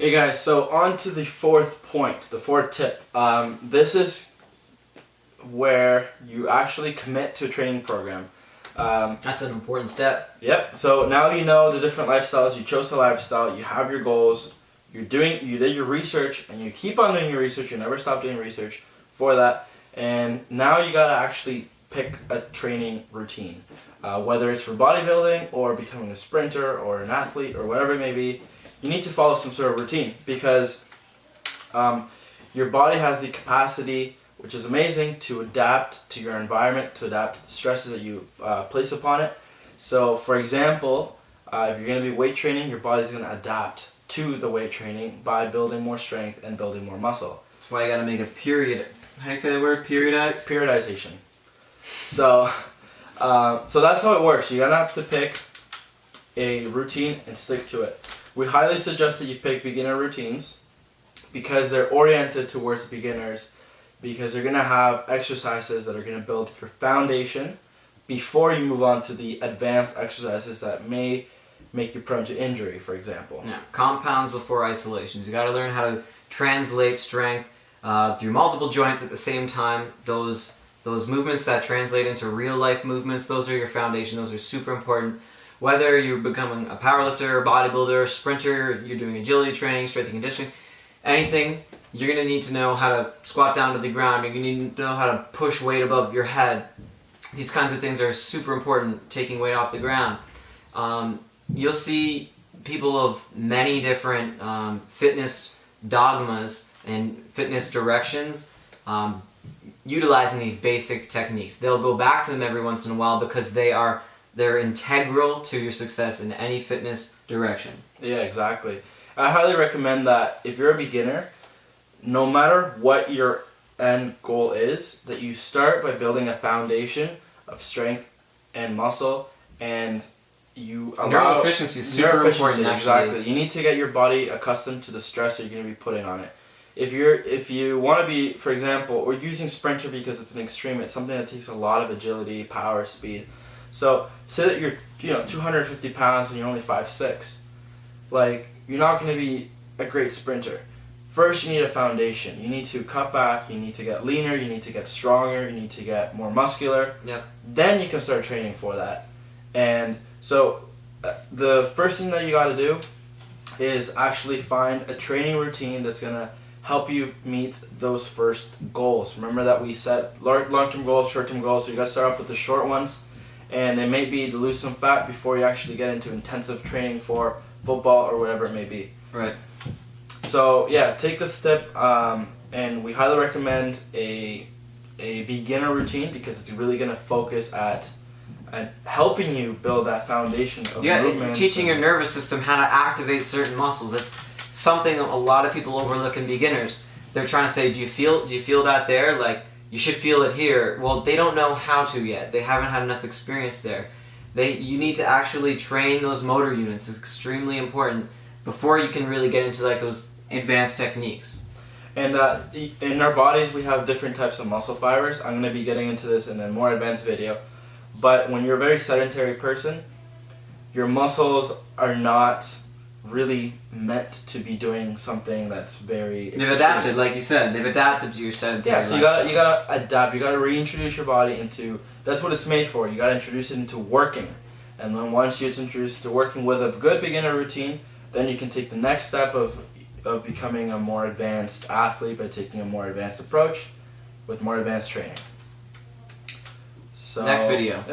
Hey guys, so on to the fourth point, the fourth tip. This is where you actually commit to a training program. That's an important step. Yep. So now you know the different lifestyles. You chose a lifestyle. You have your goals. You did your research, and you keep on doing your research. You never stop doing research for that. And now you gotta actually pick a training routine, whether it's for bodybuilding or becoming a sprinter or an athlete or whatever it may be. You need to follow some sort of routine because your body has the capacity, which is amazing, to adapt to your environment, to adapt to the stresses that you place upon it. So, for example, if you're going to be weight training, your body's going to adapt to the weight training by building more strength and building more muscle. That's why you got to make a period. How do you say the word? Periodize? Periodization. So that's how it works. You're going to have to pick a routine and stick to it. We highly suggest that you pick beginner routines because they're oriented towards beginners, because they're going to have exercises that are going to build your foundation before you move on to the advanced exercises that may make you prone to injury, for example. Yeah, compounds before isolations. You got to learn how to translate strength through multiple joints at the same time. Those movements that translate into real life movements, those are your foundation. Those are super important. Whether you're becoming a powerlifter, bodybuilder, sprinter, you're doing agility training, strength and conditioning, anything, you're going to need to know how to squat down to the ground. You're going to need to know how to push weight above your head. These kinds of things are super important, taking weight off the ground. You'll see people of many different fitness dogmas and fitness directions utilizing these basic techniques. They'll go back to them every once in a while because they're integral to your success in any fitness direction. Yeah, exactly. I highly recommend that if you're a beginner, no matter what your end goal is, that you start by building a foundation of strength and muscle, and you allow... Neural efficiency is super important, actually. Exactly. You need to get your body accustomed to the stress that you're going to be putting on it. If you want to be, for example, or using sprinter because it's an extreme, it's something that takes a lot of agility, power, speed. So say that you're 250 pounds and you're only 5'6". Like, you're not going to be a great sprinter. First, you need a foundation. You need to cut back, you need to get leaner, you need to get stronger, you need to get more muscular. Yep. Then you can start training for that. And so the first thing that you got to do is actually find a training routine that's going to help you meet those first goals. Remember that we set long-term goals, short-term goals, so you got to start off with the short ones. And it may be to lose some fat before you actually get into intensive training for football or whatever it may be. Right. So yeah, take this step, and we highly recommend a beginner routine because it's really going to focus at helping you build that foundation of movements. Teaching your nervous system how to activate certain muscles. That's something a lot of people overlook in beginners. They're trying to say, do you feel that there? Like, you should feel it here. Well, they don't know how to yet. They haven't had enough experience there. You need to actually train those motor units. It's extremely important before you can really get into like those advanced techniques. And in our bodies, we have different types of muscle fibers. I'm going to be getting into this in a more advanced video. But when you're a very sedentary person, your muscles are not really meant to be doing something that's very extreme. They've adapted, like you said. They've adapted to your sedentary life. Yeah, so you gotta adapt. You gotta reintroduce your body into. That's what it's made for. You gotta introduce it into working, and then once it's introduced into working with a good beginner routine, then you can take the next step of becoming a more advanced athlete by taking a more advanced approach with more advanced training. So next video. Yep.